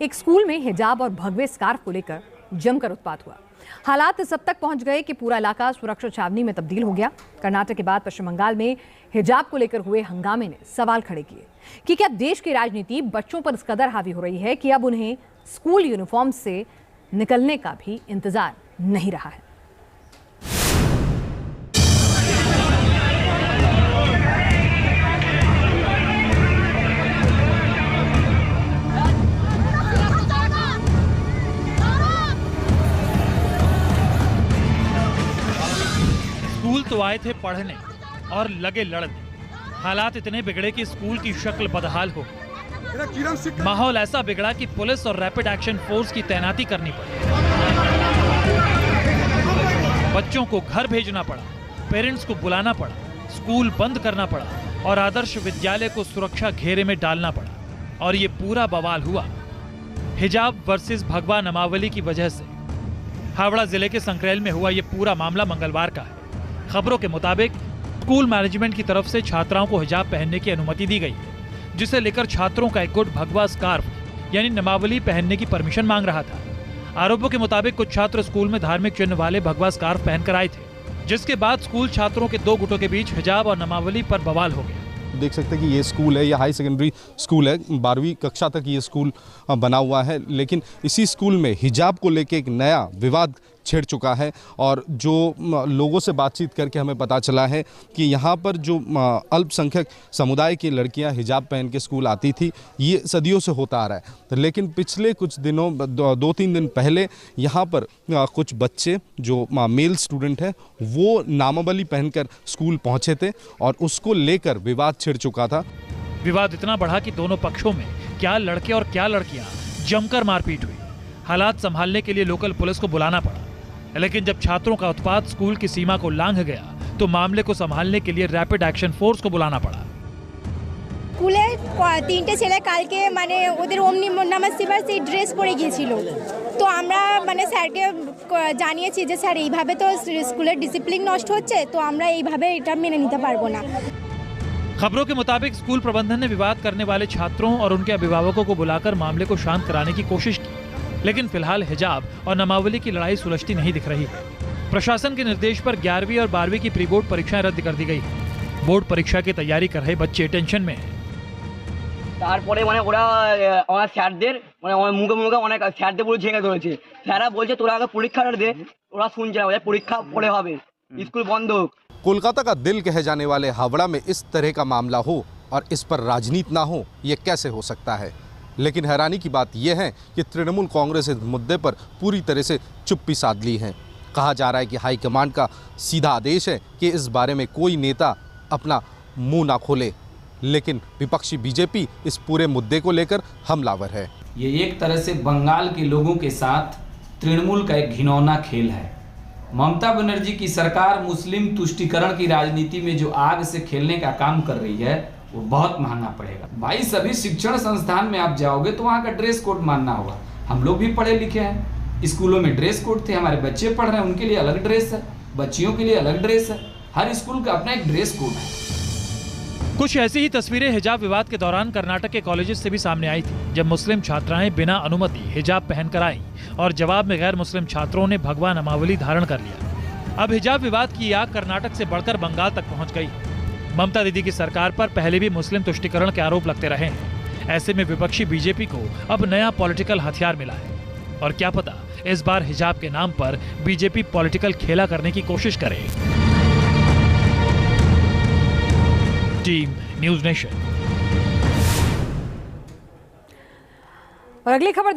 एक स्कूल में हिजाब और भगवे स्कार्फ को लेकर जमकर उत्पात हुआ। हालात इस हद तक पहुंच गए कि पूरा इलाका सुरक्षा छावनी में तब्दील हो गया। कर्नाटक के बाद पश्चिम बंगाल में हिजाब को लेकर हुए हंगामे ने सवाल खड़े किए कि क्या देश की राजनीति बच्चों पर इस कदर हावी हो रही है कि अब उन्हें स्कूल यूनिफॉर्म से निकलने का भी इंतजार नहीं रहा है। स्कूल तो आए थे पढ़ने और लगे लड़ने। हालात इतने बिगड़े कि स्कूल की शक्ल बदहाल हो गई। माहौल ऐसा बिगड़ा कि पुलिस और रैपिड एक्शन फोर्स की तैनाती करनी पड़ी। बच्चों को घर भेजना पड़ा, पेरेंट्स को बुलाना पड़ा, स्कूल बंद करना पड़ा और आदर्श विद्यालय को सुरक्षा घेरे में डालना पड़ा। और ये पूरा बवाल हुआ हिजाब वर्सेस भगवा नामावली की वजह से। हावड़ा जिले के संक्रेल में हुआ ये पूरा मामला मंगलवार का है। खबरों के मुताबिक स्कूल मैनेजमेंट की तरफ से छात्राओं को हिजाब पहनने की अनुमति दी गई है, जिसे लेकर छात्रों का एक गुट भगवा स्कार्फ यानी नामावली पहनने की परमिशन मांग रहा था। आरोपों के मुताबिक कुछ छात्र स्कूल में धार्मिक चिन्ह वाले भगवा स्कार्फ पहनकर आए थे, जिसके बाद स्कूल छात्रों के दो गुटों के बीच हिजाब और नामावली पर बवाल हो गया। देख सकते हैं कि ये स्कूल है, ये हाई सेकेंडरी स्कूल है, 12वीं कक्षा तक ये स्कूल बना हुआ है। लेकिन इसी स्कूल में हिजाब को लेके एक नया विवाद छिड़ चुका है और जो लोगों से बातचीत करके हमें पता चला है कि यहाँ पर जो अल्पसंख्यक समुदाय की लड़कियाँ हिजाब पहन के स्कूल आती थी, ये सदियों से होता आ रहा है। लेकिन पिछले कुछ दिनों 2-3 दिन पहले यहाँ पर कुछ बच्चे जो मेल स्टूडेंट हैं वो नामावली पहनकर स्कूल पहुँचे थे और उसको लेकर विवाद छिड़ चुका था। विवाद इतना बढ़ा कि दोनों पक्षों में क्या लड़के और क्या लड़कियां जमकर मारपीट हुई। हालात संभालने के लिए लोकल पुलिस को बुलाना पड़ा, लेकिन जब छात्रों का उत्पात स्कूल की सीमा को लांघ गया तो मामले को संभालने के लिए रैपिड एक्शन फोर्स को बुलाना पड़ा। স্কুলে তিনটে ছেলে কালকে মানে ওদের ওমনি নামাজ সেবার সেই ড্রেস পরে গিয়েছিল। তো আমরা মানে স্যারকে জানিয়েছি যে স্যার এইভাবে তো স্কুলের ডিসিপ্লিন নষ্ট হচ্ছে, তো আমরা এইভাবে এটা মেনে নিতে পারবো না। खबरों के मुताबिक स्कूल प्रबंधन ने विवाद करने वाले छात्रों और उनके अभिभावकों को बुलाकर मामले को शांत कराने की कोशिश की, लेकिन फिलहाल हिजाब और नामावली की लड़ाई सुलझती नहीं दिख रही है। प्रशासन के निर्देश पर 11वीं और 12वीं की प्री बोर्ड परीक्षाएं रद्द कर दी गई है। बोर्ड परीक्षा की तैयारी कर रहे बच्चे टेंशन में हैं। তারপরে মানে ওরা আমার স্যারদের মানে আমার মুখে মুখে অনেক স্যারদের পুরো ঝেঙে ধরেছে। স্যাররা বলছে তোরা আগে পরীক্ষাটা দে, ওরা শুনছে না, পরীক্ষা পরে হবে, স্কুল বন্ধ। कोलकाता का दिल कहे जाने वाले हावड़ा में इस तरह का मामला हो और इस पर राजनीति ना हो, ये कैसे हो सकता है। लेकिन हैरानी की बात यह है कि तृणमूल कांग्रेस इस मुद्दे पर पूरी तरह से चुप्पी साध ली है। कहा जा रहा है कि हाईकमान का सीधा आदेश है कि इस बारे में कोई नेता अपना मुंह ना खोले, लेकिन विपक्षी बीजेपी इस पूरे मुद्दे को लेकर हमलावर है। ये एक तरह से बंगाल के लोगों के साथ तृणमूल का एक घिनौना खेल है। ममता बनर्जी की सरकार मुस्लिम तुष्टीकरण की राजनीति में जो आग से खेलने का काम कर रही है वो बहुत महंगा पड़ेगा। भाई सभी शिक्षण संस्थान में आप जाओगे तो वहाँ का ड्रेस कोड मानना होगा। हम लोग भी पढ़े लिखे हैं, स्कूलों में ड्रेस कोड थे, हमारे बच्चे पढ़ रहे हैं, उनके लिए अलग ड्रेस है, बच्चियों के लिए अलग ड्रेस है। हर स्कूल का अपना एक ड्रेस कोड है। कुछ ऐसी ही तस्वीरें हिजाब विवाद के दौरान कर्नाटक के कॉलेजेस से भी सामने आई थी, जब मुस्लिम छात्राएं बिना अनुमति हिजाब पहनकर आईं और जवाब में गैर मुस्लिम छात्रों ने भगवा नामावली धारण कर लिया। अब हिजाब विवाद की आग कर्नाटक से बढ़कर बंगाल तक पहुंच गई। ममता दीदी की सरकार पर पहले भी मुस्लिम तुष्टीकरण के आरोप लगते रहे हैं। ऐसे में विपक्षी बीजेपी को अब नया पॉलिटिकल हथियार मिला है और क्या पता इस बार हिजाब के नाम पर बीजेपी पॉलिटिकल खेला करने की कोशिश करे। Team news nation. और अगली खबर